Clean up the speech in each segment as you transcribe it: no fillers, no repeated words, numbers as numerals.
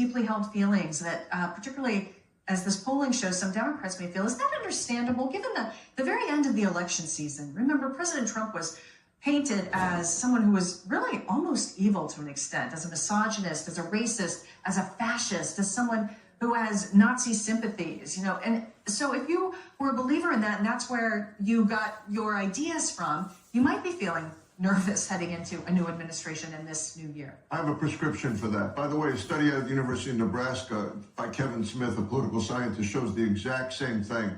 deeply held feelings that particularly as this polling shows, some Democrats may feel. Is that understandable given the very end of the election season? Remember, President Trump was painted as someone who was really almost evil to an extent, as a misogynist, as a racist, as a fascist, as someone who has Nazi sympathies, And so if you were a believer in that, and that's where you got your ideas from, you might be feeling nervous heading into a new administration in this new year. I have a prescription for that. By the way, a study at the University of Nebraska by Kevin Smith, a political scientist, shows the exact same thing,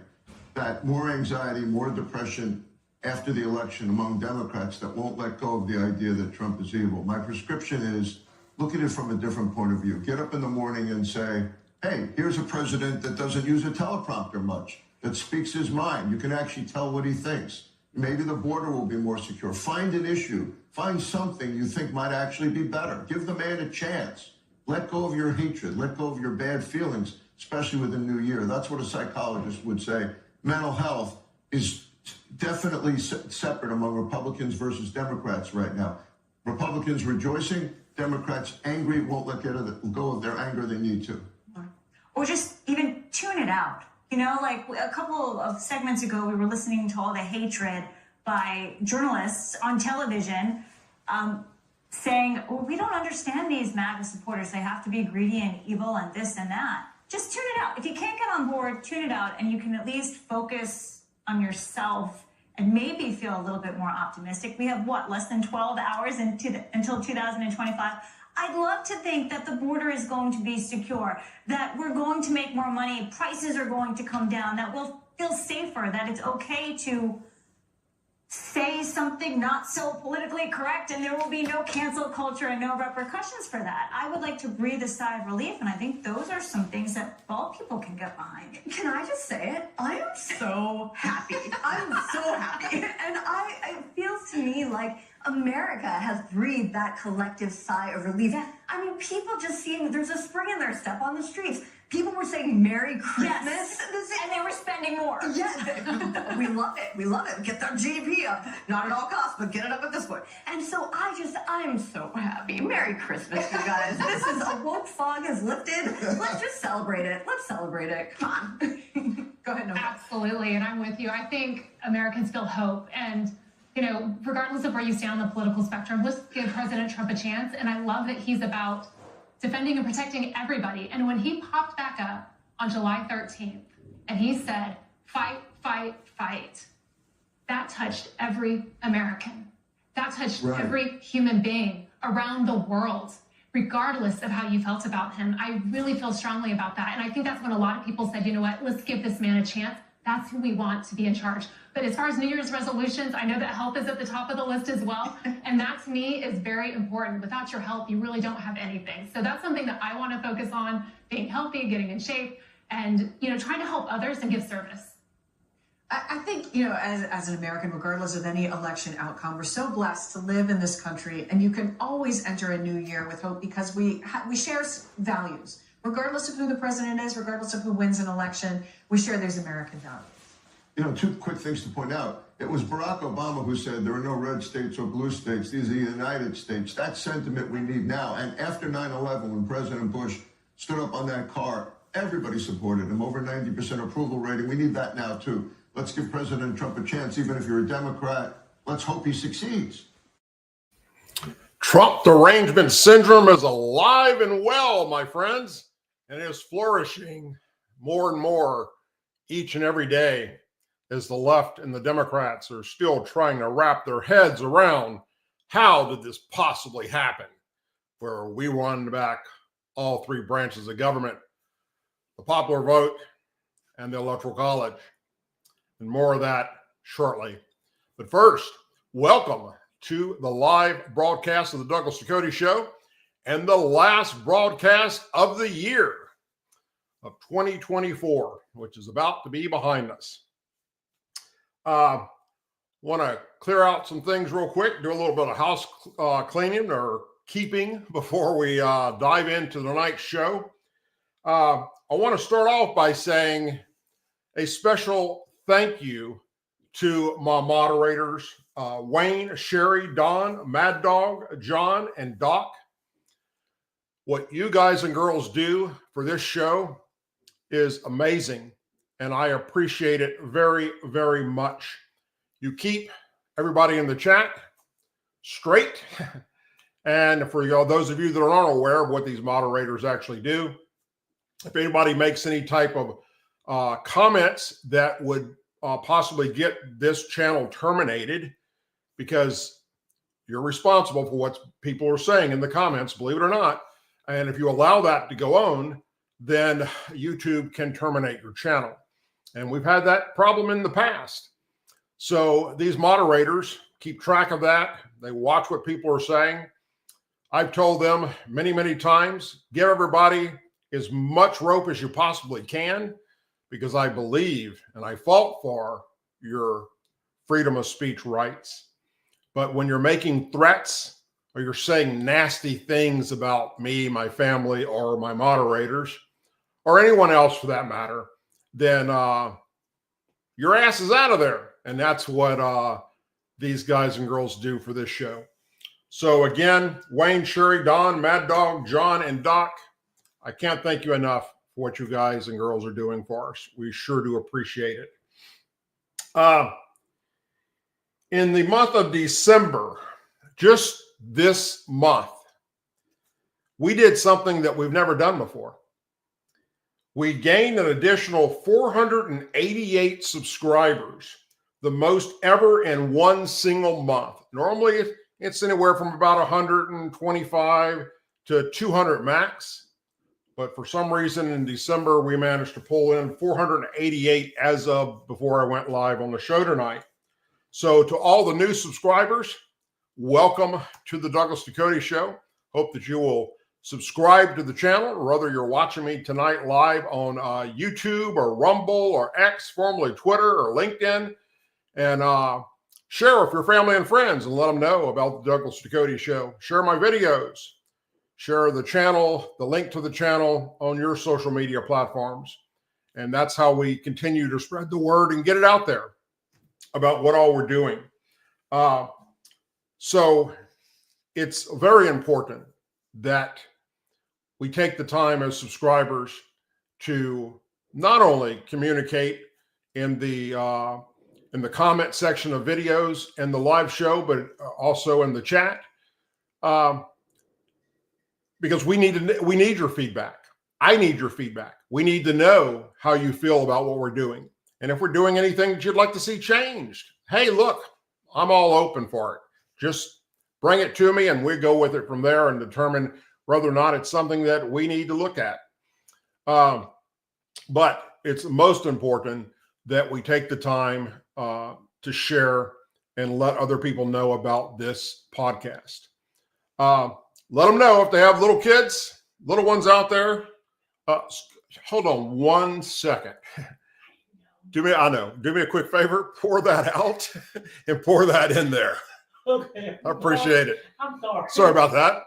that more anxiety, more depression after the election among Democrats that won't let go of the idea that Trump is evil. My prescription is look at it from a different point of view. Get up in the morning and say, hey, here's a president that doesn't use a teleprompter much, that speaks his mind. You can actually tell what he thinks. Maybe the border will be more secure. Find an issue. Find something you think might actually be better. Give the man a chance. Let go of your hatred. Let go of your bad feelings, especially with the new year. That's what a psychologist would say. Mental health is definitely separate among Republicans versus Democrats right now. Republicans rejoicing, Democrats angry, won't let go of their anger they need to. Or just even tune it out. Like a couple of segments ago, we were listening to all the hatred by journalists on television saying, well, we don't understand these MAGA supporters. They have to be greedy and evil and this and that. Just tune it out. If you can't get on board, tune it out, and you can at least focus on yourself and maybe feel a little bit more optimistic. We have, less than 12 hours until 2025. I'd love to think that the border is going to be secure, that we're going to make more money, prices are going to come down, that we'll feel safer, that it's okay to say something not so politically correct and there will be no cancel culture and no repercussions for that. I would like to breathe a sigh of relief, and I think those are some things that all people can get behind. Can I just say it? I am so happy. I'm so happy. And it feels to me like America has breathed that collective sigh of relief. Yeah. I mean, people just seeing there's a spring in their step on the streets. People were saying Merry Christmas. Yes. And they were spending more. Yeah, we love it. We love it. Get that GDP up. Not at all costs, but get it up at this point. And so I'm so happy. Merry Christmas, you guys. This is a woke fog has lifted. Let's just celebrate it. Let's celebrate it. Come on. Go ahead, Nova. Absolutely, and I'm with you. I think Americans feel hope, and regardless of where you stand on the political spectrum, let's give President Trump a chance. And I love that he's about defending and protecting everybody. And when he popped back up on July 13th and he said, fight, fight, fight, that touched every American. That touched every human being around the world, regardless of how you felt about him. I really feel strongly about that. And I think that's when a lot of people said, you know what, let's give this man a chance. That's who we want to be in charge. But as far as New Year's resolutions, I know that health is at the top of the list as well. And that to me is very important. Without your health, you really don't have anything. So that's something that I want to focus on, being healthy, getting in shape, and trying to help others and give service. I think, as an American, regardless of any election outcome, we're so blessed to live in this country, and you can always enter a new year with hope because we share values. Regardless of who the president is, regardless of who wins an election, we share those American values. Two quick things to point out. It was Barack Obama who said there are no red states or blue states. These are the United States. That sentiment we need now. And after 9/11, when President Bush stood up on that car, everybody supported him, over 90% approval rating. We need that now, too. Let's give President Trump a chance, even if you're a Democrat. Let's hope he succeeds. Trump derangement syndrome is alive and well, my friends, and is flourishing more and more each and every day as the left and the Democrats are still trying to wrap their heads around how did this possibly happen, where we won back all three branches of government, the popular vote and the Electoral College, and more of that shortly. But first, welcome to the live broadcast of the Douglas Ducote Show and the last broadcast of the year of 2024, which is about to be behind us. Want to clear out some things real quick, do a little bit of house cleaning or keeping before we dive into tonight's show. I want to start off by saying a special thank you to my moderators, Wayne, Sherry, Don, Mad Dog, John, and Doc. What you guys and girls do for this show is amazing, and I appreciate it very, very much. You keep everybody in the chat straight. And for those of you that aren't aware of what these moderators actually do, if anybody makes any type of comments that would possibly get this channel terminated, because you're responsible for what people are saying in the comments, believe it or not. And if you allow that to go on, then YouTube can terminate your channel. And we've had that problem in the past. So these moderators keep track of that. They watch what people are saying. I've told them many, many times, give everybody as much rope as you possibly can, because I believe and I fought for your freedom of speech rights. But when you're making threats or you're saying nasty things about me, my family, or my moderators, or anyone else for that matter, then your ass is out of there. And that's what these guys and girls do for this show. So again, Wayne, Sherry, Don, Mad Dog, John, and Doc, I can't thank you enough for what you guys and girls are doing for us. We sure do appreciate it. In the month of December, just this month, we did something that we've never done before. We gained an additional 488 subscribers, the most ever in one single month. Normally, it's anywhere from about 125 to 200 max. But for some reason in December, we managed to pull in 488 as of before I went live on the show tonight. So to all the new subscribers, welcome to the Douglas Ducote Show. Hope that you will subscribe to the channel, whether you're watching me tonight live on YouTube or Rumble or X, formerly Twitter or LinkedIn. And share with your family and friends and let them know about the Douglas Ducote Show. Share my videos. Share the channel, the link to the channel on your social media platforms. And that's how we continue to spread the word and get it out there about what all we're doing. So it's very important that we take the time as subscribers to not only communicate in the comment section of videos and the live show, but also in the chat, because we need your feedback. I need your feedback. We need to know how you feel about what we're doing. And if we're doing anything that you'd like to see changed, hey, look, I'm all open for it. Just bring it to me and we go with it from there and determine whether or not it's something that we need to look at. But it's most important that we take the time to share and let other people know about this podcast. Let them know if they have little kids, little ones out there. Hold on 1 second. Do me a quick favor, pour that out and pour that in there. Okay. I appreciate it. I'm sorry. Sorry about that.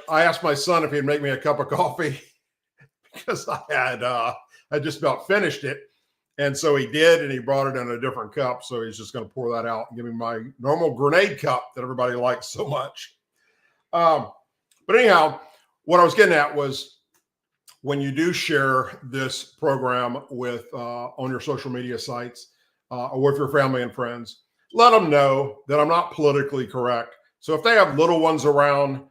I asked my son if he'd make me a cup of coffee because I just about finished it. And so he did, and he brought it in a different cup. So he's just going to pour that out and give me my normal grenade cup that everybody likes so much. But anyhow, what I was getting at was when you do share this program with on your social media sites or with your family and friends, let them know that I'm not politically correct. So if they have little ones around,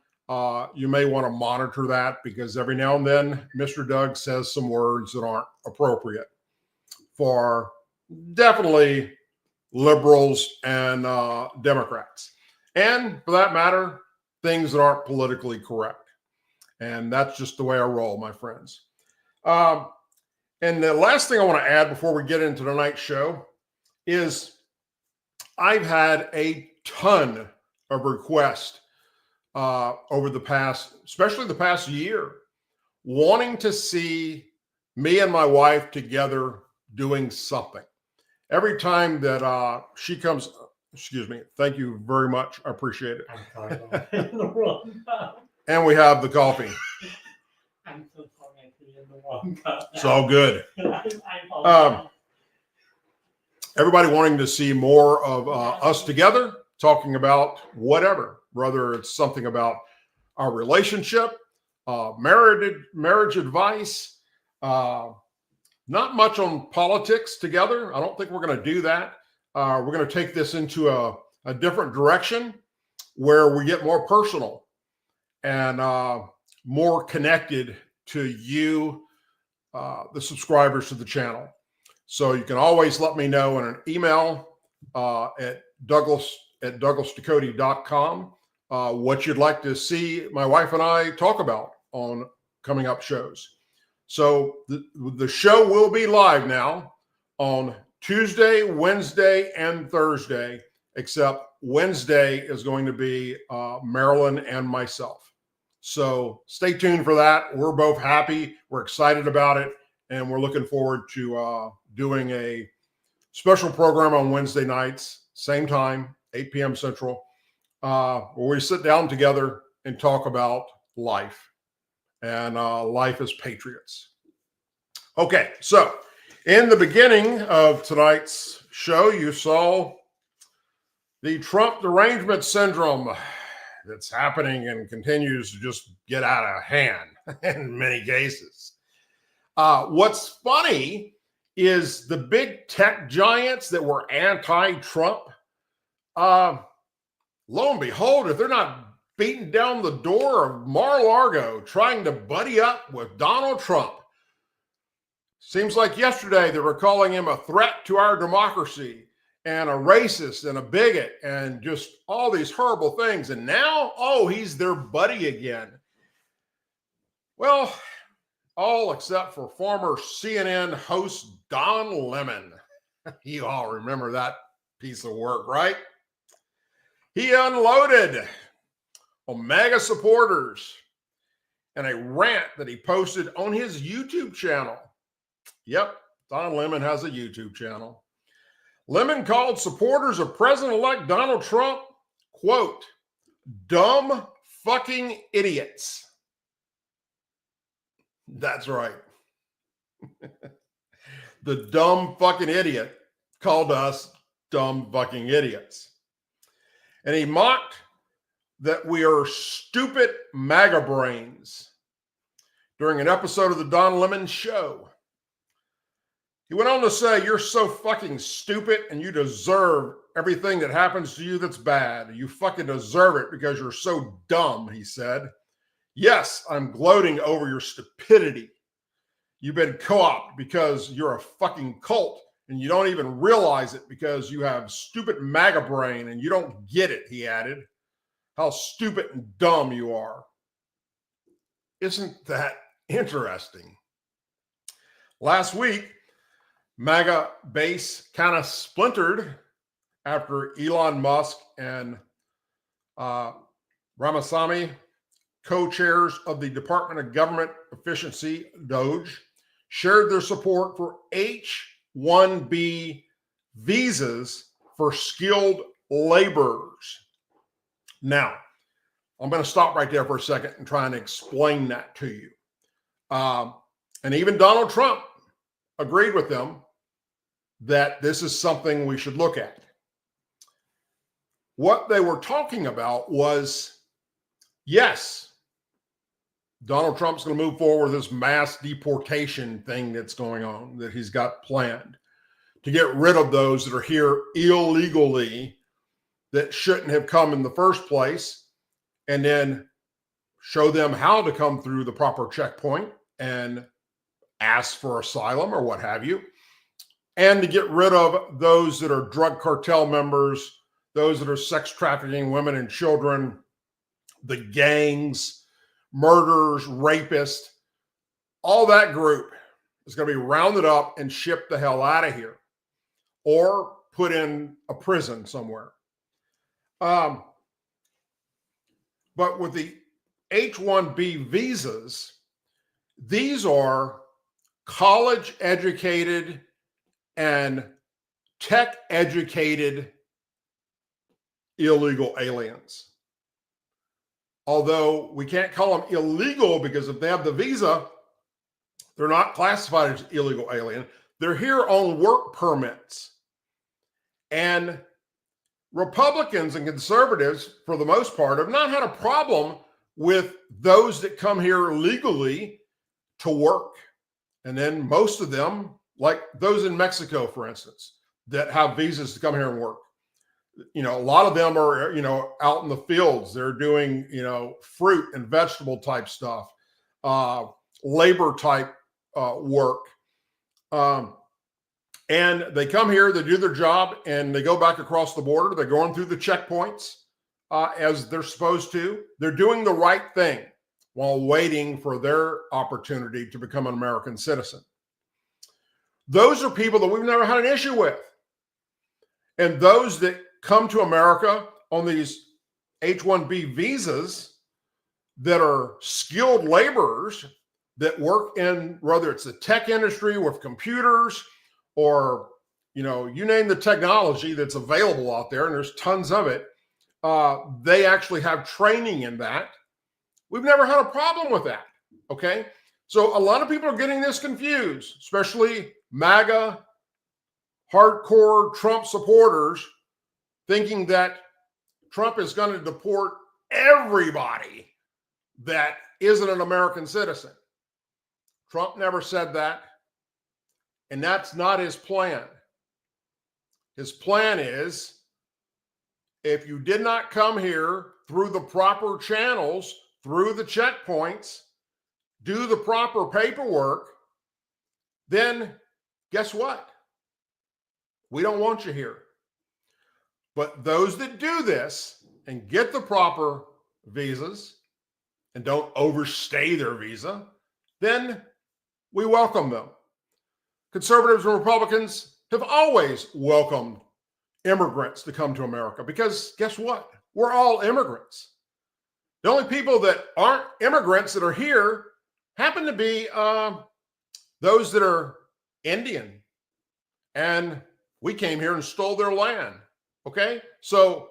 you may want to monitor that, because every now and then Mr. Doug says some words that aren't appropriate for definitely liberals and Democrats. And for that matter, things that aren't politically correct. And that's just the way I roll, my friends. And the last thing I want to add before we get into tonight's show is I've had a ton of requests over the past, especially the past year, wanting to see me and my wife together doing something. Every time that she comes, excuse me, thank you very much. I appreciate it. I'm sorry. I'm in the wrong cup. And we have the coffee. I'm so sorry. I put it in the wrong cup. It's all good. I apologize. Everybody wanting to see more of us together, talking about whatever, whether it's something about our relationship, marriage advice, not much on politics together. I don't think we're going to do that. We're going to take this into a different direction where we get more personal and more connected to you, the subscribers to the channel. So you can always let me know in an email at douglas@douglasducote.com what you'd like to see my wife and I talk about on coming up shows. So the show will be live now on Tuesday, Wednesday, and Thursday, except Wednesday is going to be Marilyn and myself. So stay tuned for that. We're both happy. We're excited about it. And we're looking forward to doing a special program on Wednesday nights, same time, 8 p.m. Central, where we sit down together and talk about life and life as patriots. Okay, so in the beginning of tonight's show, you saw the Trump derangement syndrome that's happening and continues to just get out of hand in many cases. What's funny is the big tech giants that were anti-Trump, lo and behold, if they're not beating down the door of Mar-a-Lago trying to buddy up with Donald Trump. Seems like yesterday they were calling him a threat to our democracy and a racist and a bigot and just all these horrible things. And now, oh, he's their buddy again. Well, all except for former CNN host Don Lemon. You all remember that piece of work, right? He unloaded on MAGA supporters in a rant that he posted on his YouTube channel. Yep, Don Lemon has a YouTube channel. Lemon called supporters of President-elect Donald Trump, quote, dumb fucking idiots. That's right. The dumb fucking idiot called us dumb fucking idiots. And he mocked that we are stupid MAGA brains during an episode of the Don Lemon Show. He went on to say, you're so fucking stupid and you deserve everything that happens to you that's bad. You fucking deserve it because you're so dumb, he said. Yes, I'm gloating over your stupidity. You've been co-opted because you're a fucking cult and you don't even realize it because you have stupid MAGA brain and you don't get it, he added. How stupid and dumb you are. Isn't that interesting? Last week, MAGA base kind of splintered after Elon Musk and Ramaswamy, co-chairs of the Department of Government Efficiency, DOGE, shared their support for H-1B visas for skilled laborers. Now, I'm going to stop right there for a second and try and explain that to you. And even Donald Trump agreed with them that this is something we should look at. What they were talking about was, yes, Donald Trump's going to move forward with this mass deportation thing that's going on, that he's got planned to get rid of those that are here illegally that shouldn't have come in the first place, and then show them how to come through the proper checkpoint and ask for asylum or what have you, and to get rid of those that are drug cartel members, those that are sex trafficking women and children, the gangs, murderers, rapists. All that group is going to be rounded up and shipped the hell out of here or put in a prison somewhere. But with the H-1B visas, these are college educated and tech educated illegal aliens. Although we can't call them illegal because if they have the visa, they're not classified as illegal alien. They're here on work permits. And Republicans and conservatives, for the most part, have not had a problem with those that come here legally to work. And then most of them, like those in Mexico, for instance, that have visas to come here and work. A lot of them are, out in the fields. They're doing, fruit and vegetable type stuff, labor type work. And they come here, they do their job, and they go back across the border. They're going through the checkpoints as they're supposed to. They're doing the right thing while waiting for their opportunity to become an American citizen. Those are people that we've never had an issue with. And those that come to America on these H-1B visas that are skilled laborers that work in, whether it's the tech industry with computers or, you name the technology that's available out there, and there's tons of it, they actually have training in that. We've never had a problem with that, okay? So a lot of people are getting this confused, especially MAGA, hardcore Trump supporters, thinking that Trump is going to deport everybody that isn't an American citizen. Trump never said that, and that's not his plan. His plan is, if you did not come here through the proper channels, through the checkpoints, do the proper paperwork, then guess what? We don't want you here. But those that do this and get the proper visas and don't overstay their visa, then we welcome them. Conservatives and Republicans have always welcomed immigrants to come to America because guess what? We're all immigrants. The only people that aren't immigrants that are here happen to be those that are Indian, and we came here and stole their land. Okay, so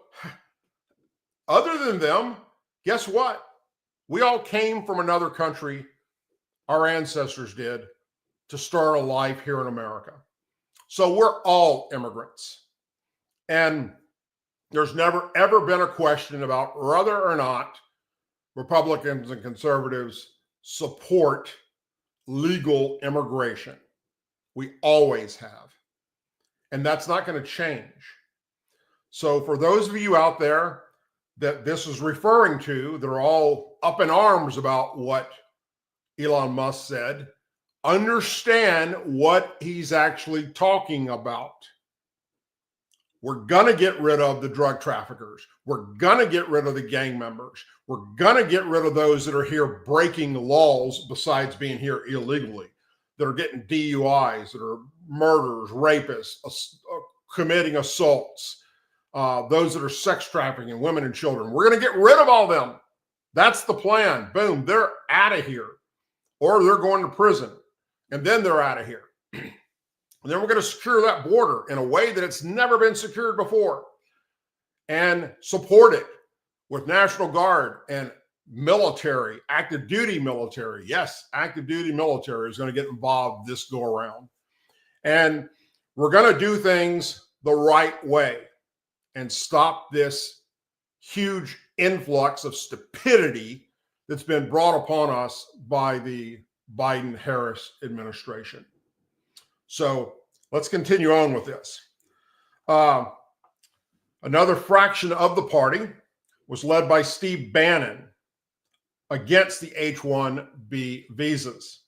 other than them, guess what? We all came from another country, our ancestors did, to start a life here in America. So we're all immigrants. And there's never, ever been a question about whether or not Republicans and conservatives support legal immigration. We always have. And that's not going to change. So for those of you out there that this is referring to, that are all up in arms about what Elon Musk said, understand what he's actually talking about. We're going to get rid of the drug traffickers. We're going to get rid of the gang members. We're going to get rid of those that are here breaking laws besides being here illegally, that are getting DUIs, that are murderers, rapists, committing assaults, those that are sex trafficking women and children. We're going to get rid of all them. That's the plan. Boom, they're out of here. Or they're going to prison. And then they're out of here. And then we're going to secure that border in a way that it's never been secured before. And support it with National Guard and military, active duty military. Yes, active duty military is going to get involved this go around. And we're going to do things the right way and stop this huge influx of stupidity that's been brought upon us by the Biden-Harris administration. So let's continue on with this. Another fraction of the party was led by Steve Bannon against the H-1B visas.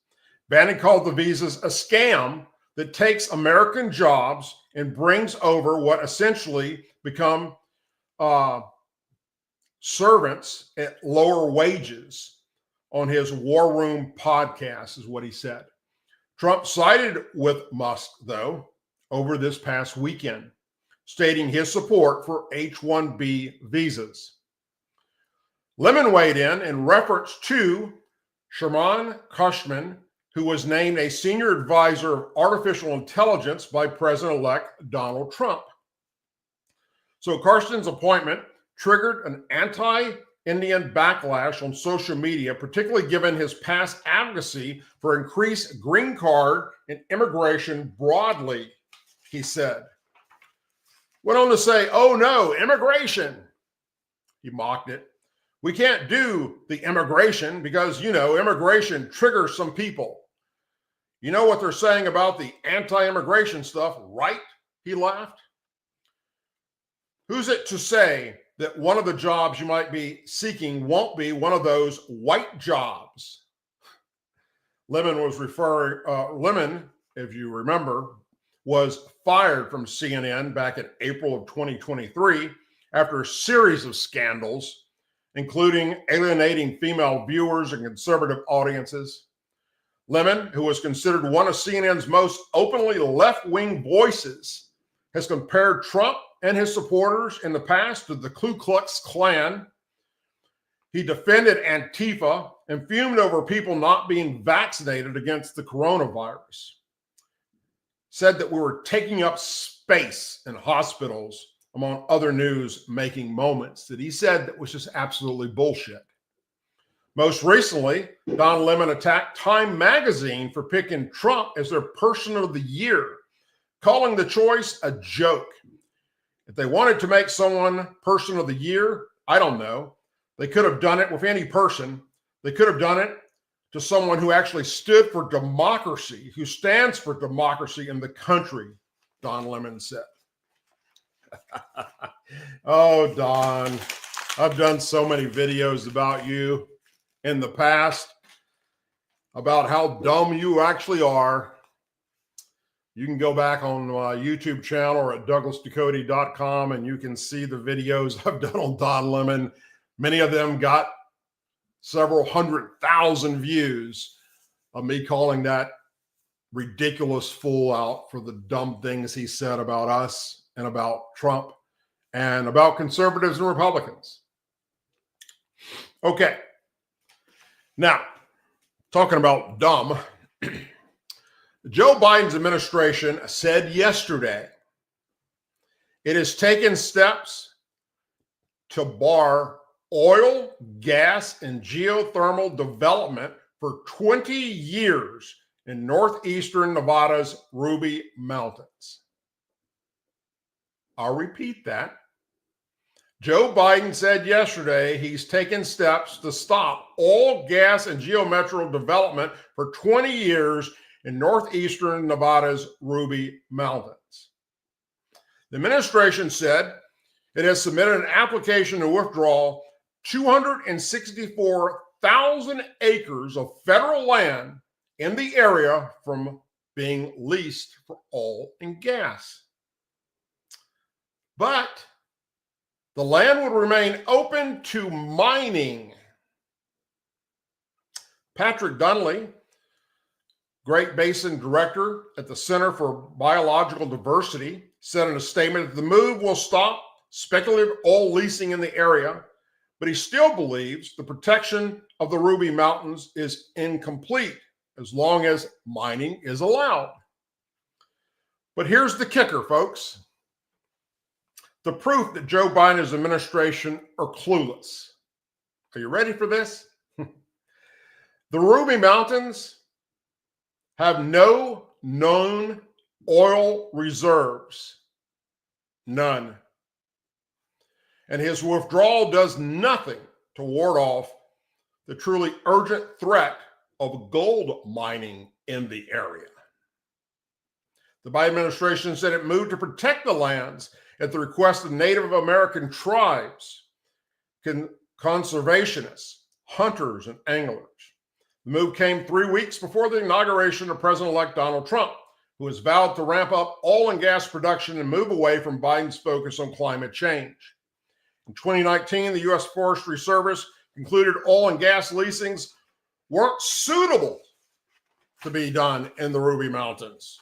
Bannon called the visas a scam that takes American jobs and brings over what essentially become servants at lower wages on his War Room podcast, is what he said. Trump sided with Musk, though, over this past weekend, stating his support for H-1B visas. Lemon weighed in reference to Sherman Cushman, who was named a senior advisor of artificial intelligence by President-elect Donald Trump. So Carson's appointment triggered an anti-Indian backlash on social media, particularly given his past advocacy for increased green card and immigration broadly, he said. Went on to say, "Oh no, immigration." He mocked it. We can't do the immigration because, you know, immigration triggers some people. You know what they're saying about the anti-immigration stuff, right? He laughed. Who's it to say that one of the jobs you might be seeking won't be one of those white jobs? Lemon, if you remember, was fired from CNN back in April of 2023 after a series of scandals, including alienating female viewers and conservative audiences. Lemon, who was considered one of CNN's most openly left-wing voices, has compared Trump and his supporters in the past to the Ku Klux Klan. He defended Antifa and fumed over people not being vaccinated against the coronavirus. Said that we were taking up space in hospitals, among other news-making moments that he said that was just absolutely bullshit. Most recently, Don Lemon attacked Time magazine for picking Trump as their person of the year, calling the choice a joke. If they wanted to make someone person of the year, I don't know. They could have done it with any person. They could have done it to someone who actually stood for democracy, who stands for democracy in the country, Don Lemon said. Oh, Don, I've done so many videos about you in the past, about how dumb you actually are. You can go back on my YouTube channel or at douglasducote.com and you can see the videos I've done on Don Lemon. Many of them got several 100,000 views of me calling that ridiculous fool out for the dumb things he said about us and about Trump and about conservatives and Republicans. Okay. Now, talking about dumb, Joe Biden's administration said yesterday it has taken steps to bar oil, gas, and geothermal development for 20 years in northeastern Nevada's Ruby Mountains. I'll repeat that. Joe Biden said yesterday he's taken steps to stop oil, gas, and geothermal development for 20 years in northeastern Nevada's Ruby Mountains. The administration said it has submitted an application to withdraw 264,000 acres of federal land in the area from being leased for oil and gas. But the land would remain open to mining. Patrick Dunley, Great Basin Director at the Center for Biological Diversity, said in a statement that the move will stop speculative oil leasing in the area, but he still believes the protection of the Ruby Mountains is incomplete as long as mining is allowed. But here's the kicker, folks. The proof that Joe Biden's administration are clueless. Are you ready for this? The Ruby Mountains have no known oil reserves. None. And his withdrawal does nothing to ward off the truly urgent threat of gold mining in the area. The Biden administration said it moved to protect the lands at the request of Native American tribes, conservationists, hunters, and anglers. The move came 3 weeks before the inauguration of President-elect Donald Trump, who has vowed to ramp up oil and gas production and move away from Biden's focus on climate change. In 2019, the U.S. Forestry Service concluded oil and gas leasings weren't suitable to be done in the Ruby Mountains.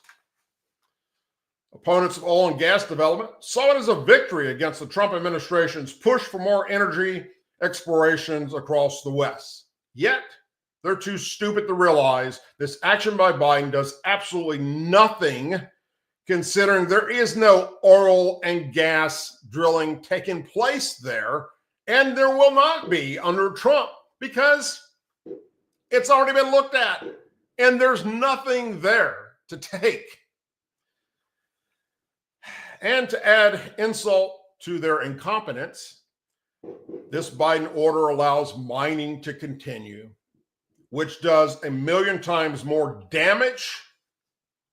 Opponents of oil and gas development saw it as a victory against the Trump administration's push for more energy explorations across the West. Yet, they're too stupid to realize this action by Biden does absolutely nothing, considering there is no oil and gas drilling taking place there, and there will not be under Trump because it's already been looked at, and there's nothing there to take. And to add insult to their incompetence, This Biden order allows mining to continue, which does 1,000,000 times more damage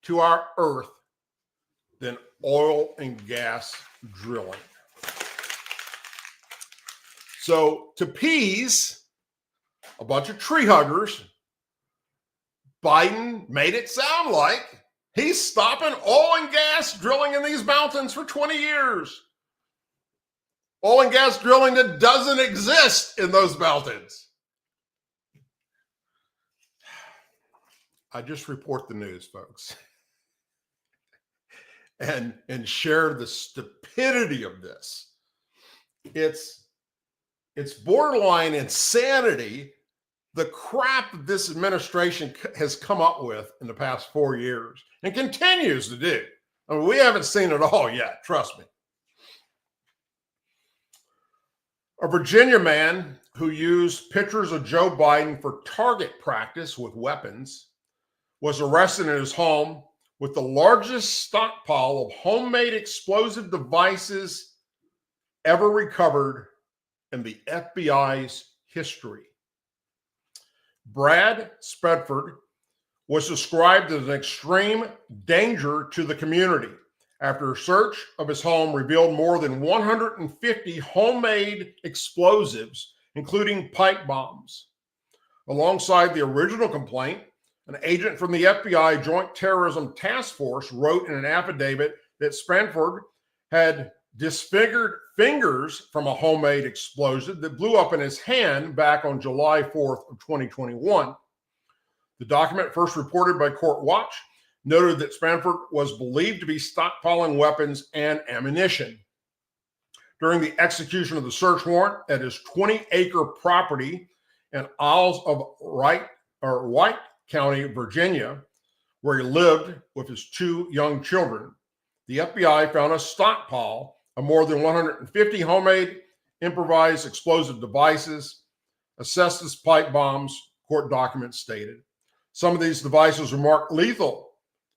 to our earth than oil and gas drilling. So to appease a bunch of tree huggers, Biden made it sound like he's stopping oil and gas drilling in these mountains for 20 years. Oil and gas drilling that doesn't exist in those mountains. I just report the news, folks, and share the stupidity of this. It's borderline insanity, the crap that this administration has come up with in the past 4 years and continues to do. I mean, we haven't seen it all yet, trust me. A Virginia man who used pictures of Joe Biden for target practice with weapons was arrested in his home with the largest stockpile of homemade explosive devices ever recovered in the FBI's history. Brad Spedford was described as an extreme danger to the community after a search of his home revealed more than 150 homemade explosives, including pipe bombs. Alongside the original complaint, an agent from the FBI Joint Terrorism Task Force wrote in an affidavit that Spedford had disfigured fingers from a homemade explosive that blew up in his hand back on July 4th of 2021. The document, first reported by Court Watch, noted that Spedford was believed to be stockpiling weapons and ammunition. During the execution of the search warrant at his 20-acre property in Isles of White County, Virginia, where he lived with his 2 young children, the FBI found a stockpile of more than 150 homemade improvised explosive devices, assessed as pipe bombs, court documents stated. Some of these devices were marked lethal,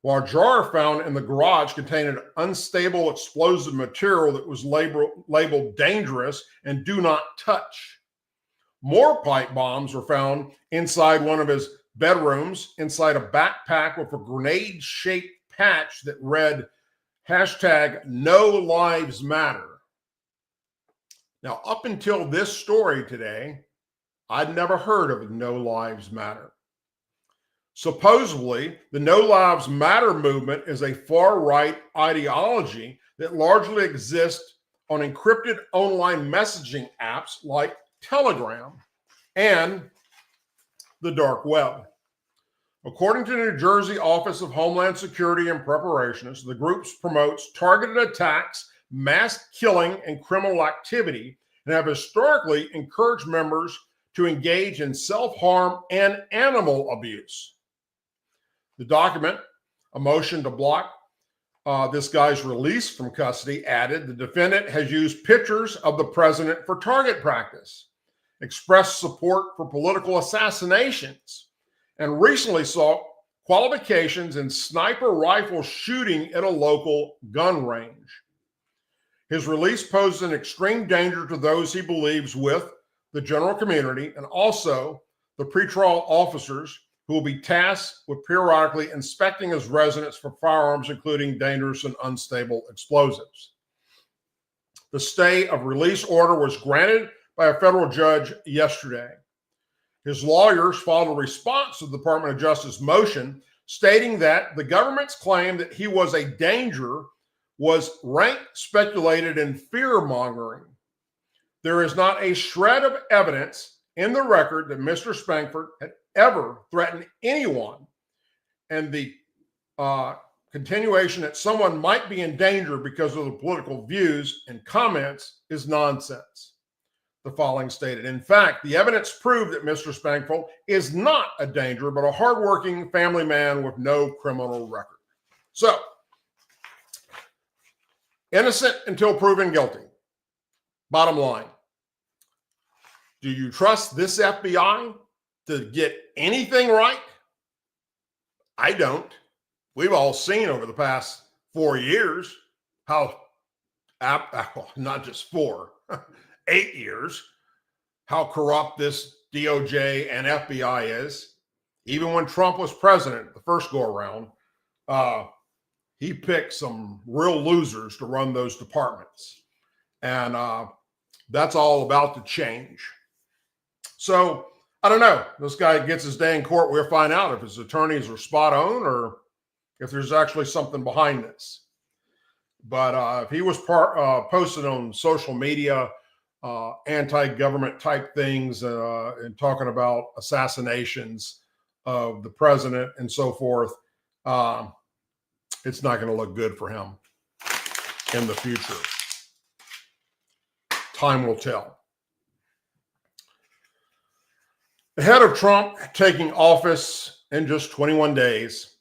while a jar found in the garage contained an unstable explosive material that was labeled dangerous and do not touch. More pipe bombs were found inside one of his bedrooms, inside a backpack with a grenade-shaped patch that read #NoLivesMatter. Now, up until this story today, I'd never heard of No Lives Matter. Supposedly, the No Lives Matter movement is a far-right ideology that largely exists on encrypted online messaging apps like Telegram and the dark web. According to the New Jersey Office of Homeland Security and Preparations, the group promotes targeted attacks, mass killing, and criminal activity, and have historically encouraged members to engage in self-harm and animal abuse. The document, a motion to block this guy's release from custody, added the defendant has used pictures of the president for target practice, expressed support for political assassinations, and recently sought qualifications in sniper rifle shooting at a local gun range. His release poses an extreme danger to those he believes with, the general community, and also the pretrial officers who will be tasked with periodically inspecting his residence for firearms, including dangerous and unstable explosives. The stay of release order was granted by a federal judge yesterday. His lawyers filed a response to the Department of Justice motion stating that the government's claim that he was a danger was rank speculated and fear-mongering. There is not a shred of evidence in the record that Mr. Spedford had ever threatened anyone, and the continuation that someone might be in danger because of the political views and comments is nonsense, the filing stated. In fact, the evidence proved that Mr. Spedford is not a danger, but a hardworking family man with no criminal record. So, innocent until proven guilty. Bottom line, do you trust this FBI to get anything right? I don't. We've all seen over the past 4 years how, not just 4, 8 years, how corrupt this DOJ and FBI is. Even when Trump was president, the first go around, he picked some real losers to run those departments. And that's all about to change. So I don't know. This guy gets his day in court. We'll find out if his attorneys are spot on or if there's actually something behind this. But if he was posted on social media, anti-government type things and talking about assassinations of the president and so forth, it's not going to look good for him in the future. Time will tell. Ahead of Trump taking office in just 21 days,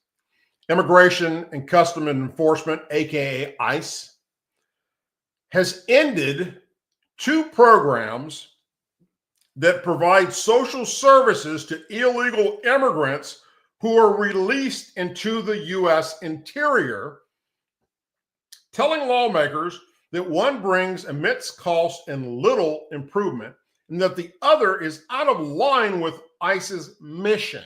Immigration and Customs Enforcement, aka ICE, has ended 2 programs that provide social services to illegal immigrants who are released into the U.S. interior, telling lawmakers that one brings immense cost and little improvement, and that the other is out of line with ICE's mission.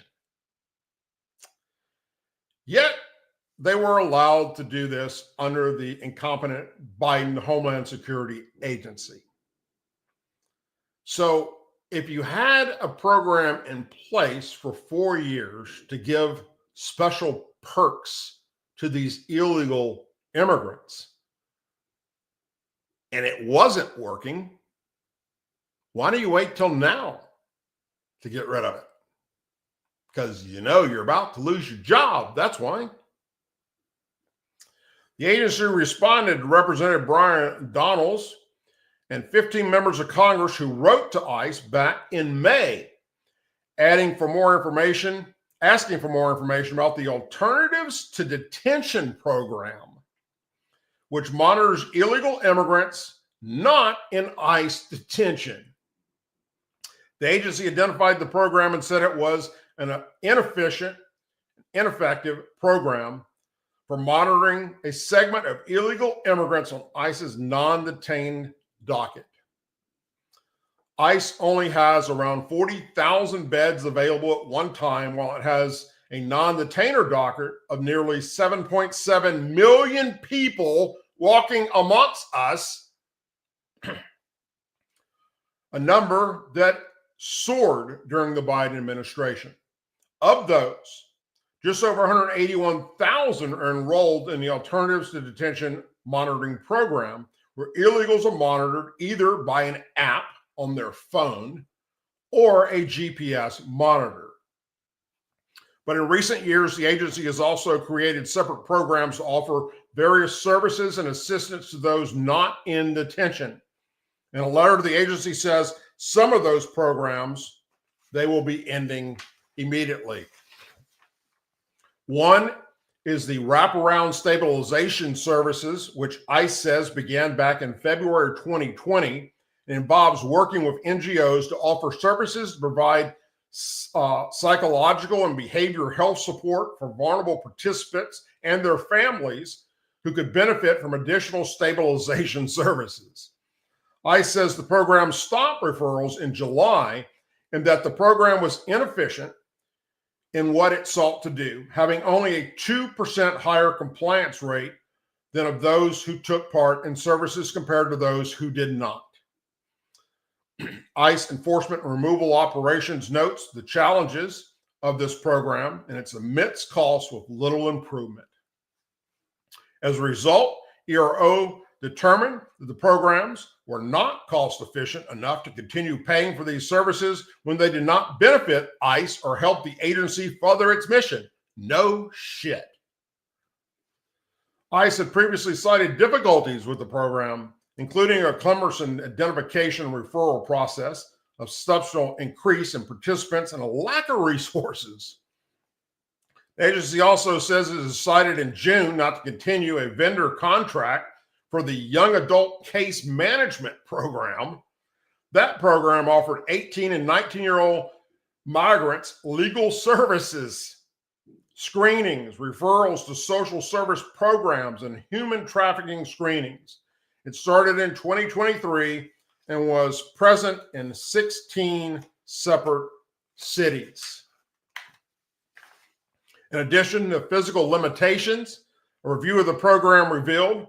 Yet, they were allowed to do this under the incompetent Biden Homeland Security Agency. So, if you had a program in place for 4 years to give special perks to these illegal immigrants, and it wasn't working, why do you wait till now to get rid of it? Because you know you're about to lose your job. That's why. The agency responded to Representative Brian Donalds and 15 members of Congress who wrote to ICE back in May, asking for more information about the Alternatives to Detention program, which monitors illegal immigrants not in ICE detention. The agency identified the program and said it was an inefficient, ineffective program for monitoring a segment of illegal immigrants on ICE's non-detained docket. ICE only has around 40,000 beds available at one time, while it has a non-detainer docket of nearly 7.7 million people walking amongst us, a number that soared during the Biden administration. Of those, just over 181,000 are enrolled in the Alternatives to Detention monitoring program, where illegals are monitored either by an app on their phone or a GPS monitor. But in recent years, the agency has also created separate programs to offer various services and assistance to those not in detention. And a letter to the agency says some of those programs, they will be ending immediately. One is the Wraparound Stabilization Services, which ICE says began back in February 2020. It involves working with NGOs to offer services to provide psychological and behavioral health support for vulnerable participants and their families who could benefit from additional stabilization services. ICE says the program stopped referrals in July and that the program was inefficient in what it sought to do, having only a 2% higher compliance rate than of those who took part in services compared to those who did not. ICE Enforcement and Removal Operations notes the challenges of this program and its immense costs with little improvement. As a result, ERO determined that the programs were not cost efficient enough to continue paying for these services when they did not benefit ICE or help the agency further its mission. No shit. ICE had previously cited difficulties with the program, including a cumbersome identification and referral process, a substantial increase in participants, and a lack of resources. The agency also says it decided in June not to continue a vendor contract for the Young Adult Case Management Program. That program offered 18 and 19-year-old migrants legal services, screenings, referrals to social service programs, and human trafficking screenings. It started in 2023 and was present in 16 separate cities. In addition to physical limitations, a review of the program revealed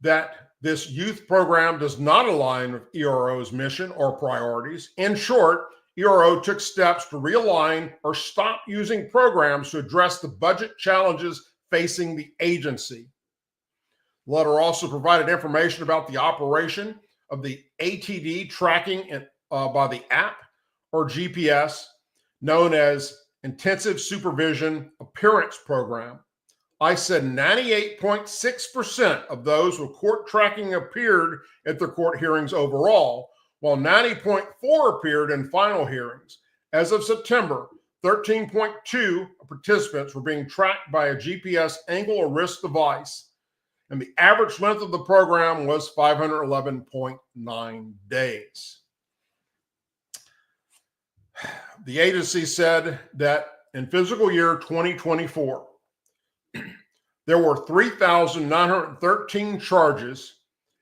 that this youth program does not align with ERO's mission or priorities. In short, ERO took steps to realign or stop using programs to address the budget challenges facing the agency. The letter also provided information about the operation of the ATD tracking by the app or GPS, known as Intensive Supervision Appearance Program. I said 98.6% of those with court tracking appeared at the court hearings overall, while 90.4% appeared in final hearings. As of September, 13.2% of participants were being tracked by a GPS angle or wrist device, and the average length of the program was 511.9 days. The agency said that in fiscal year 2024, there were 3,913 charges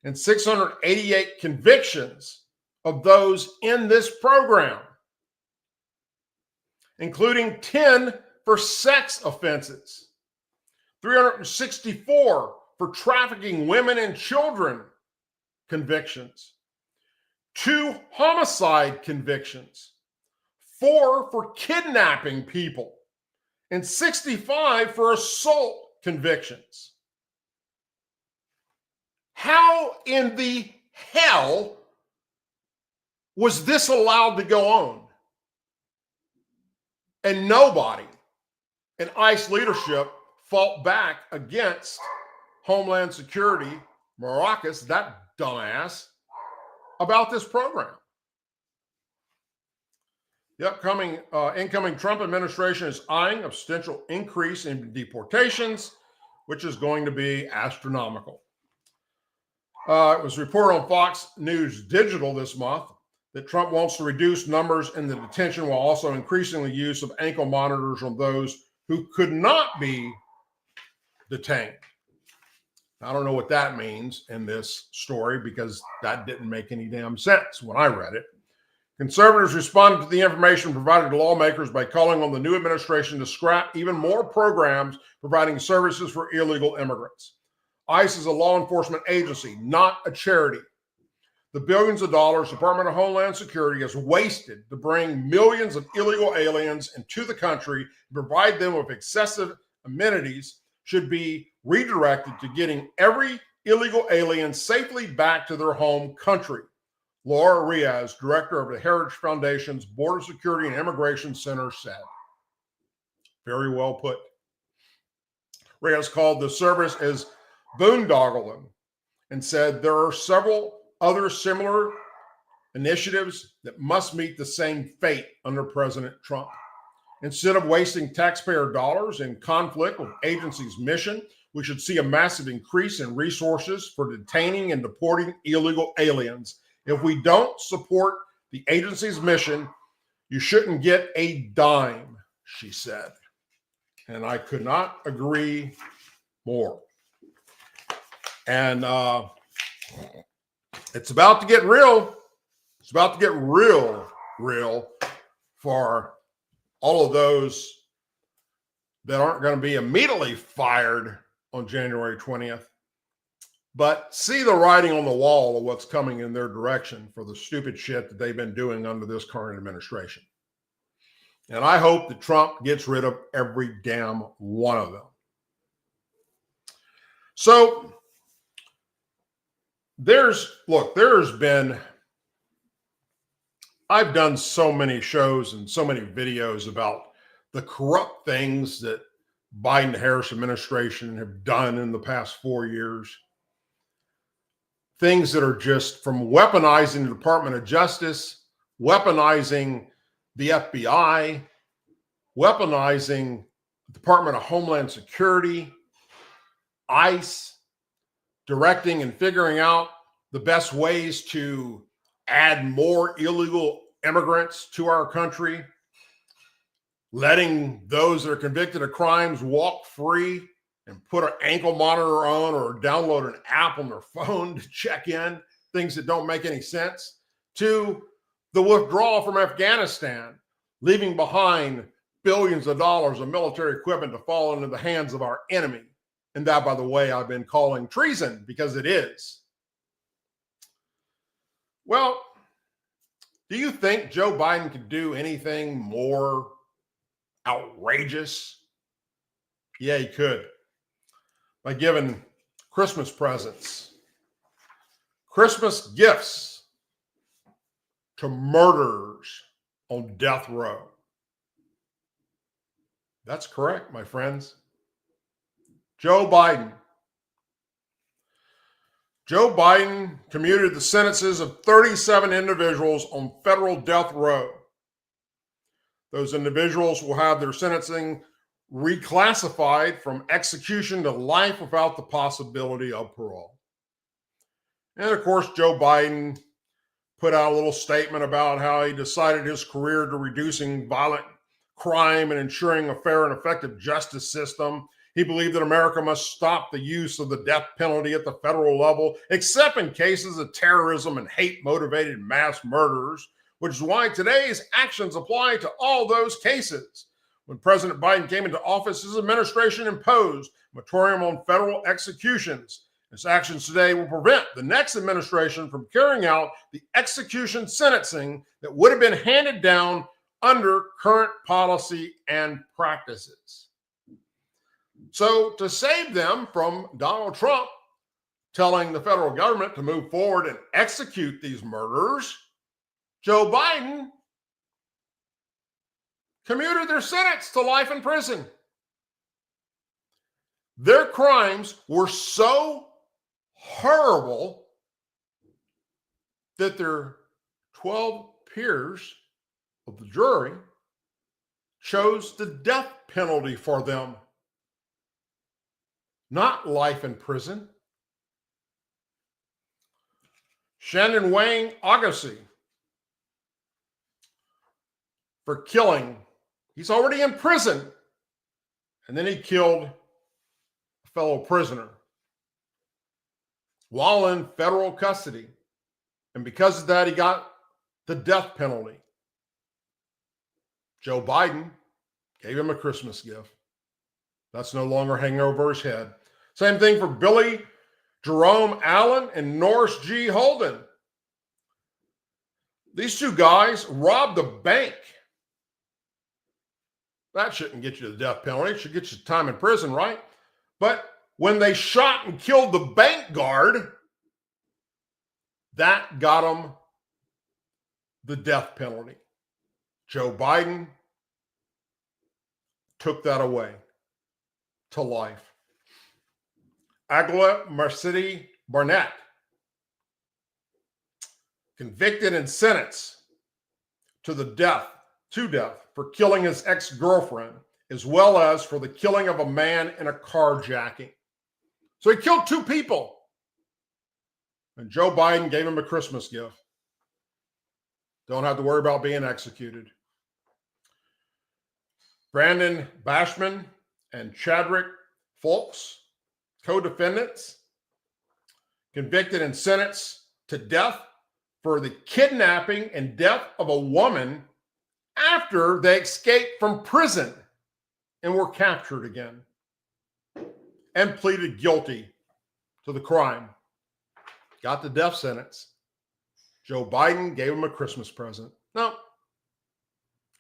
and 688 convictions of those in this program, including 10 for sex offenses, 364 for trafficking women and children convictions, 2 homicide convictions, 4 for kidnapping people, and 65 for assault convictions. How in the hell was this allowed to go on? And nobody in ICE leadership fought back against Homeland Security, Mayorkas, that dumbass, about this program. The incoming Trump administration is eyeing a potential increase in deportations, which is going to be astronomical. It was reported on Fox News Digital this month that Trump wants to reduce numbers in the detention while also increasing the use of ankle monitors on those who could not be detained. I don't know what that means in this story because that didn't make any damn sense when I read it. Conservatives responded to the information provided to lawmakers by calling on the new administration to scrap even more programs providing services for illegal immigrants. ICE is a law enforcement agency, not a charity. The billions of dollars the Department of Homeland Security has wasted to bring millions of illegal aliens into the country and provide them with excessive amenities should be redirected to getting every illegal alien safely back to their home country. Laura Riaz, director of the Heritage Foundation's Border Security and Immigration Center, said. Very well put. Riaz called the service as boondoggling and said there are several other similar initiatives that must meet the same fate under President Trump. Instead of wasting taxpayer dollars in conflict with the agency's mission, we should see a massive increase in resources for detaining and deporting illegal aliens. If we don't support the agency's mission, you shouldn't get a dime, she said. And I could not agree more. And it's about to get real. It's about to get real for all of those that aren't going to be immediately fired on January 20th, but see the writing on the wall of what's coming in their direction for the stupid shit that they've been doing under this current administration. And I hope that Trump gets rid of every damn one of them. So I've done so many shows and so many videos about the corrupt things that Biden-Harris administration have done in the past 4 years. Things that are just from weaponizing the Department of Justice, weaponizing the FBI, weaponizing the Department of Homeland Security, ICE, directing and figuring out the best ways to add more illegal immigrants to our country, letting those that are convicted of crimes walk free and put an ankle monitor on or download an app on their phone to check in. things that don't make any sense, to the withdrawal from Afghanistan, leaving behind billions of dollars of military equipment to fall into the hands of our enemy. And that, by the way, I've been calling treason, because it is. Well, do you think Joe Biden could do anything more outrageous? Yeah, he could. By giving Christmas presents, Christmas gifts to murderers on death row. That's correct, my friends. Joe Biden commuted the sentences of 37 individuals on federal death row. Those individuals will have their sentencing reclassified from execution to life without the possibility of parole. And of course, Joe Biden put out a little statement about how he decided his career to reducing violent crime and ensuring a fair and effective justice system. He believed that America must stop the use of the death penalty at the federal level, except in cases of terrorism and hate-motivated mass murders, which is why today's actions apply to all those cases. When President Biden came into office, his administration imposed a moratorium on federal executions. His actions today will prevent the next administration from carrying out the execution sentencing that would have been handed down under current policy and practices. So, to save them from Donald Trump telling the federal government to move forward and execute these murderers, Joe Biden commuted their sentence to life in prison. Their crimes were so horrible that their 12 peers of the jury chose the death penalty for them, not life in prison. Shannon Wayne Agassi, for killing, he's already in prison, and then he killed a fellow prisoner while in federal custody. And because of that, he got the death penalty. Joe Biden gave him a Christmas gift. That's no longer hanging over his head. Same thing for Billy Jerome Allen and Norris G. Holden. These two guys robbed a bank. That shouldn't get you the death penalty. It should get you time in prison, right? But when they shot and killed the bank guard, that got them the death penalty. Joe Biden took that away to life. Agla Marcetti Barnett, convicted and sentenced to death for killing his ex-girlfriend, as well as for the killing of a man in a carjacking. So he killed two people. And Joe Biden gave him a Christmas gift. Don't have to worry about being executed. Brandon Bashman and Chadwick Fulks, co-defendants, convicted and sentenced to death for the kidnapping and death of a woman after they escaped from prison and were captured again and pleaded guilty to the crime. Got the death sentence. Joe Biden gave him a Christmas present. No,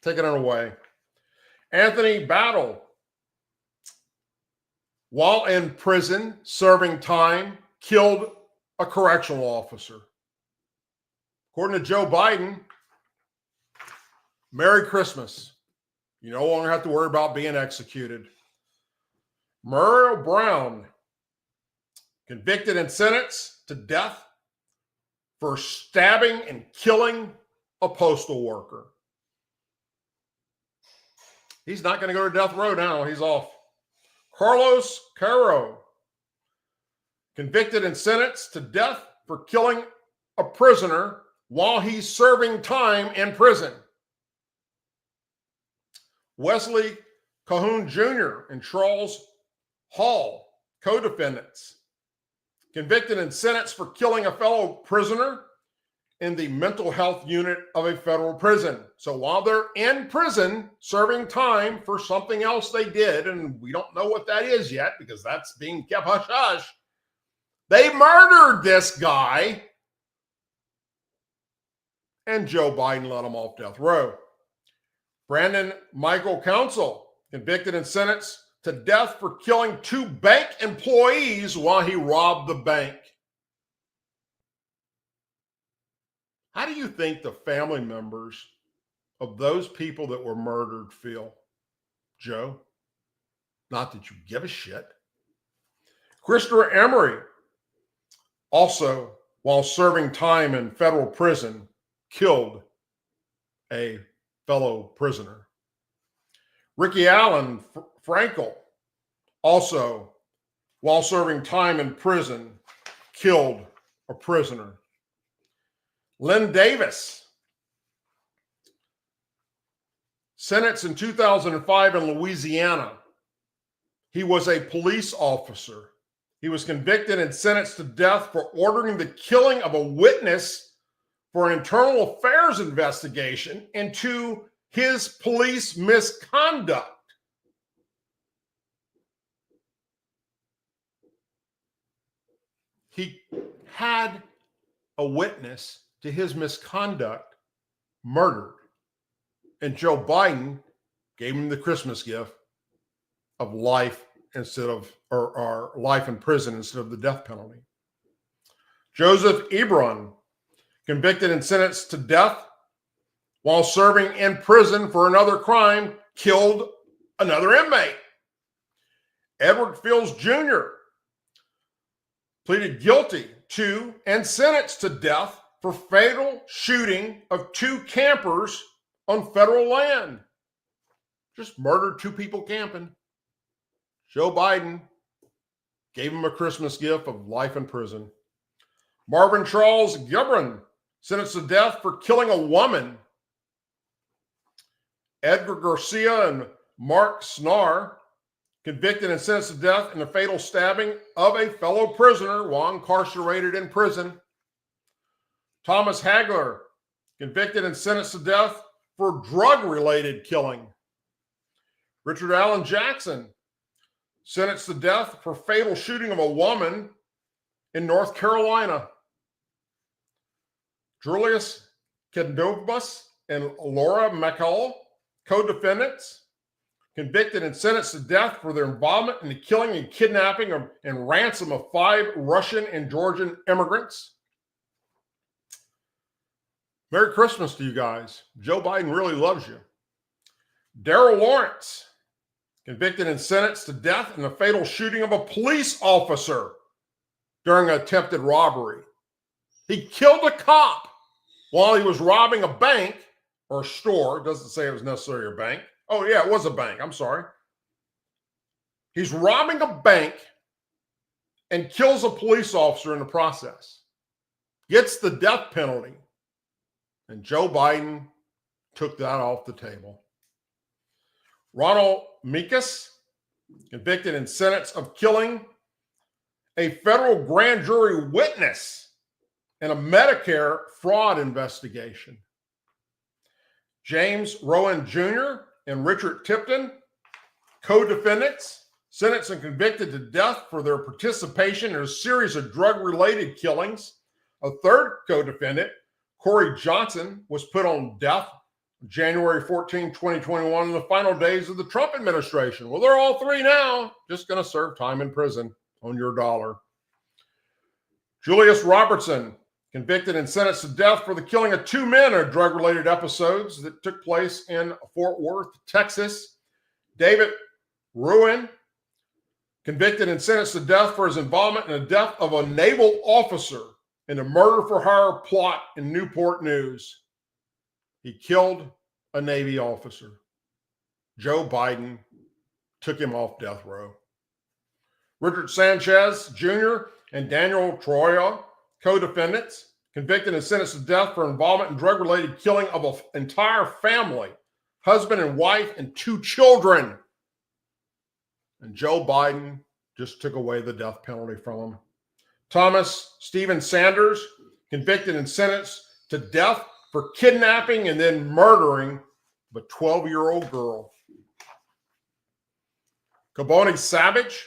taking it away. Anthony Battle, while in prison serving time, killed a correctional officer. According to Joe Biden, Merry Christmas. You no longer have to worry about being executed. Muriel Brown, convicted and sentenced to death for stabbing and killing a postal worker. He's not going to go to death row now. He's off. Carlos Caro, convicted and sentenced to death for killing a prisoner while he's serving time in prison. Wesley Cahoon Jr. and Charles Hall, co-defendants, convicted and sentenced for killing a fellow prisoner in the mental health unit of a federal prison. So while they're in prison serving time for something else they did, and we don't know what that is yet because that's being kept hush hush, they murdered this guy, and Joe Biden let him off death row. Brandon Michael Council, convicted and sentenced to death for killing 2 bank employees while he robbed the bank. How do you think the family members of those people that were murdered feel, Joe? Not that you give a shit. Christopher Emery, also while serving time in federal prison, killed a fellow prisoner. Ricky Allen Frankel, also while serving time in prison, killed a prisoner. Lynn Davis, sentenced in 2005 in Louisiana. He was a police officer. He was convicted and sentenced to death for ordering the killing of a witness for an internal affairs investigation into his police misconduct. He had a witness to his misconduct murdered. And Joe Biden gave him the Christmas gift of life instead of, or life in prison instead of the death penalty. Joseph Ebron, convicted and sentenced to death while serving in prison for another crime, killed another inmate. Edward Fields Jr. pleaded guilty to and sentenced to death for fatal shooting of 2 campers on federal land. Just murdered 2 people camping. Joe Biden gave him a Christmas gift of life in prison. Marvin Charles Gibran, sentenced to death for killing a woman. Edgar Garcia and Mark Snar, convicted and sentenced to death in the fatal stabbing of a fellow prisoner while incarcerated in prison. Thomas Hagler, convicted and sentenced to death for drug-related killing. Richard Allen Jackson, sentenced to death for fatal shooting of a woman in North Carolina. Julius Kendobus and Laura McCall, co-defendants, convicted and sentenced to death for their involvement in the killing and kidnapping and ransom of 5 Russian and Georgian immigrants. Merry Christmas to you guys. Joe Biden really loves you. Darrell Lawrence, convicted and sentenced to death in the fatal shooting of a police officer during an attempted robbery. He killed a cop while he was robbing a bank or a store. It doesn't say it was necessarily a bank. Oh, yeah, it was a bank. I'm sorry. He's robbing a bank and kills a police officer in the process. Gets the death penalty. And Joe Biden took that off the table. Ronald Meekus, convicted and sentenced of killing a federal grand jury witness in a Medicare fraud investigation. James Rowan Jr. and Richard Tipton, co-defendants, sentenced and convicted to death for their participation in a series of drug-related killings. A third co-defendant, Corey Johnson, was put on death January 14, 2021, in the final days of the Trump administration. Well, they're all 3 now, just going to serve time in prison on your dollar. Julius Robertson, convicted and sentenced to death for the killing of 2 men in drug-related episodes that took place in Fort Worth, Texas. David Ruin, convicted and sentenced to death for his involvement in the death of a naval officer in a murder-for-hire plot in Newport News. He killed a Navy officer. Joe Biden took him off death row. Richard Sanchez Jr. and Daniel Troya, co-defendants, convicted and sentenced to death for involvement in drug-related killing of an entire family, husband and wife, and 2 children. And Joe Biden just took away the death penalty from him. Thomas Stephen Sanders, convicted and sentenced to death for kidnapping and then murdering of a 12-year-old girl. Caboni Savage,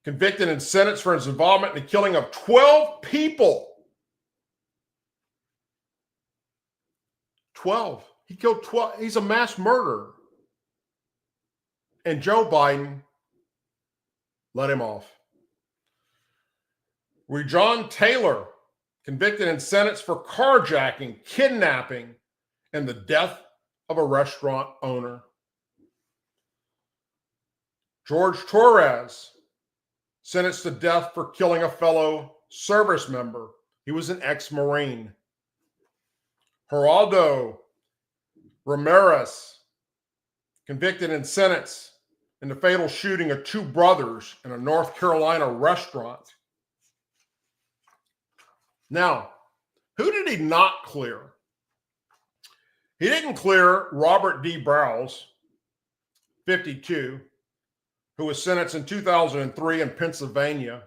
convicted and sentenced for his involvement in the killing of 12 people. 12. He killed 12. He's a mass murderer. And Joe Biden let him off. Rejon Taylor, convicted and sentenced for carjacking, kidnapping, and the death of a restaurant owner. George Torres, sentenced to death for killing a fellow service member. He was an ex-Marine. Geraldo Ramirez, convicted and sentenced in the fatal shooting of two brothers in a North Carolina restaurant. Now, who did he not clear? He didn't clear Robert D. Browse, 52, who was sentenced in 2003 in Pennsylvania,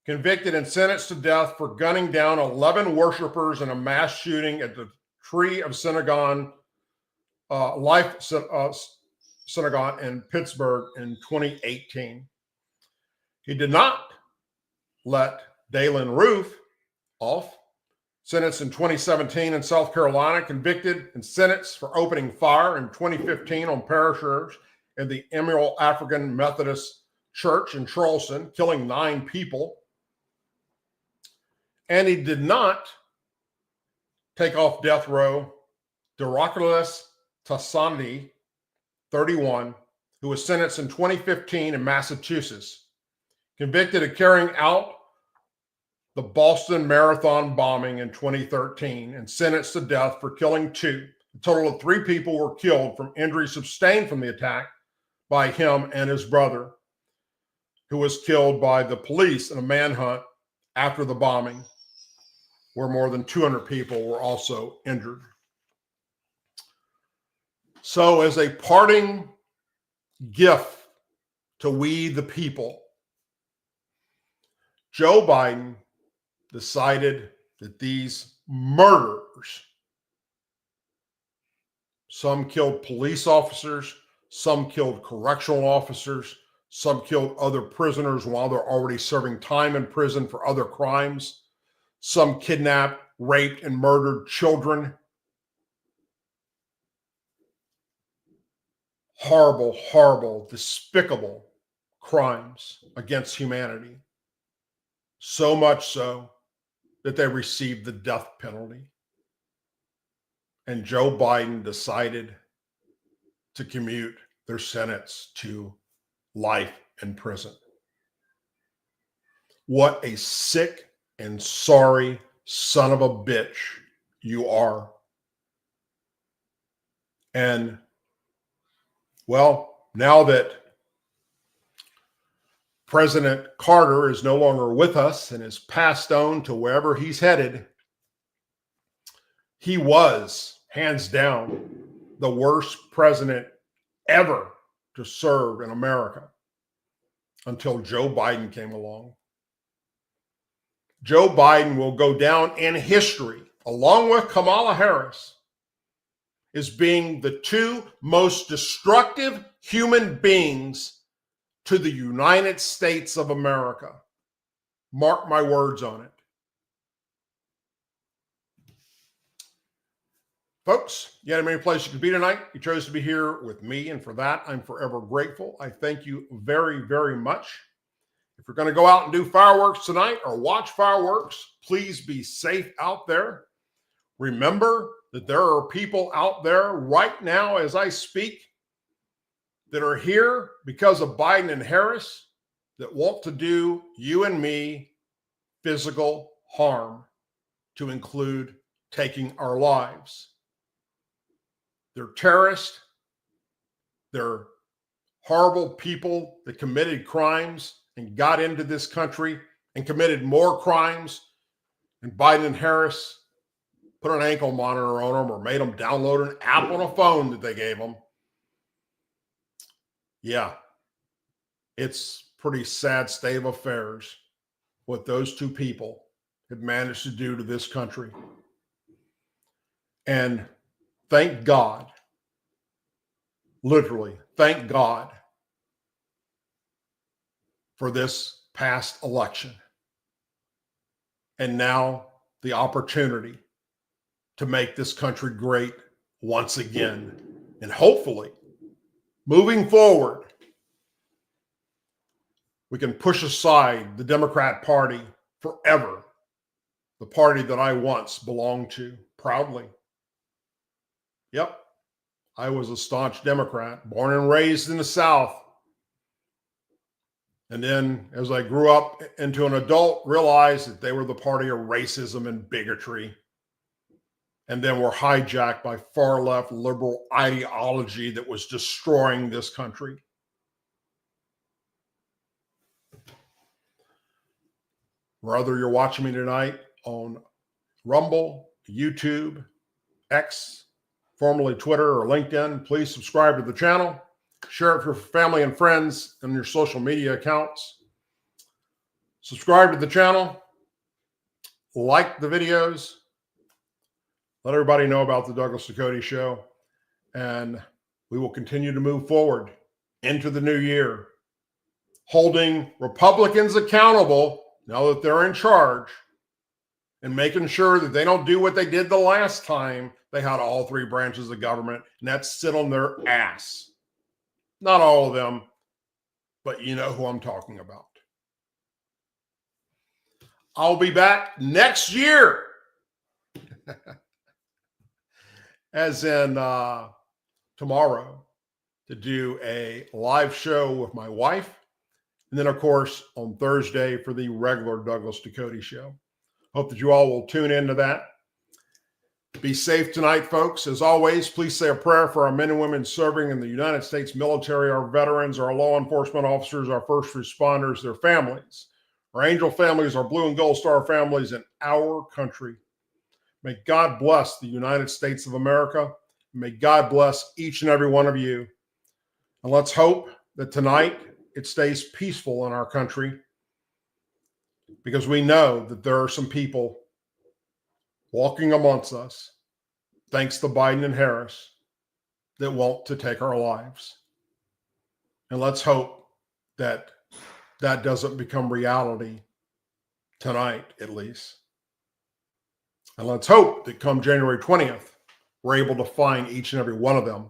convicted and sentenced to death for gunning down 11 worshipers in a mass shooting at the Tree of Synagogue, Life Synagogue in Pittsburgh in 2018. He did not let Dalen Roof off, sentenced in 2017 in South Carolina, convicted and sentenced for opening fire in 2015 on parishioners in the Emerald African Methodist Church in Charleston, killing 9 people. And he did not take off death row Douglas Ducote, 31, who was sentenced in 2015 in Massachusetts, convicted of carrying out the Boston Marathon bombing in 2013 and sentenced to death for killing 2. A total of 3 people were killed from injuries sustained from the attack by him and his brother, who was killed by the police in a manhunt after the bombing, where more than 200 people were also injured. So, as a parting gift to we the people, Joe Biden decided that these murderers, some killed police officers, some killed correctional officers, some killed other prisoners while they're already serving time in prison for other crimes, some kidnapped, raped, and murdered children. Horrible, horrible, despicable crimes against humanity. So much so that they received the death penalty. And Joe Biden decided to commute their sentence to life in prison. What a sick and sorry son of a bitch you are. And, well, now that President Carter is no longer with us and is passed on to wherever he's headed, he was, hands down, the worst president ever to serve in America until Joe Biden came along. Joe Biden will go down in history, along with Kamala Harris, as being the 2 most destructive human beings to the United States of America. Mark my words on it. Folks, you had a many places you could be tonight. You chose to be here with me, and for that, I'm forever grateful. I thank you very, very much. If you're going to go out and do fireworks tonight or watch fireworks, please be safe out there. Remember that there are people out there right now as I speak that are here because of Biden and Harris that want to do you and me physical harm, to include taking our lives. They're terrorists. They're horrible people that committed crimes and got into this country and committed more crimes. And Biden and Harris put an ankle monitor on them or made them download an app on a phone that they gave them. Yeah, it's pretty sad state of affairs what those two people have managed to do to this country. And thank God, literally, thank God for this past election. And now the opportunity to make this country great once again. And hopefully, moving forward, we can push aside the Democrat Party forever, the party that I once belonged to proudly. Yep, I was a staunch Democrat, born and raised in the South. And then as I grew up into an adult, realized that they were the party of racism and bigotry. And then were hijacked by far left liberal ideology that was destroying this country. Whether you're watching me tonight on Rumble, YouTube, X, formerly Twitter or LinkedIn, please subscribe to the channel. Share it with your family and friends and your social media accounts. Subscribe to the channel. Like the videos. Let everybody know about the Douglas Ducote Show. And we will continue to move forward into the new year, holding Republicans accountable now that they're in charge and making sure that they don't do what they did the last time they had all three branches of government, and that's sit on their ass. Not all of them, but you know who I'm talking about. I'll be back next year. As in tomorrow, to do a live show with my wife. And then, of course, on Thursday for the regular Douglas Ducote Show. Hope that you all will tune into that. Be safe tonight, folks. As always, please say a prayer for our men and women serving in the United States military, our veterans, our law enforcement officers, our first responders, their families, our angel families, our blue and gold star families, and our country. May God bless the United States of America. May God bless each and every one of you. And let's hope that tonight it stays peaceful in our country, because we know that there are some people walking amongst us, thanks to Biden and Harris, that want to take our lives. And let's hope that that doesn't become reality tonight, at least. And let's hope that come January 20th, we're able to find each and every one of them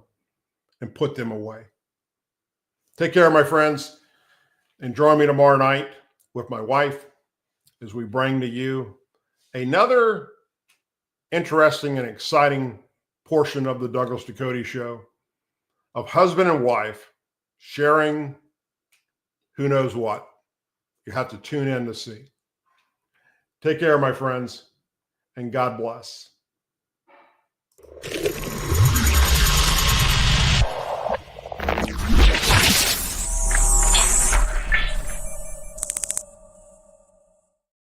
and put them away. Take care, my friends, and join me tomorrow night with my wife as we bring to you another interesting and exciting portion of the Douglas Ducote Show of husband and wife sharing who knows what. You have to tune in to see. Take care, my friends, and God bless.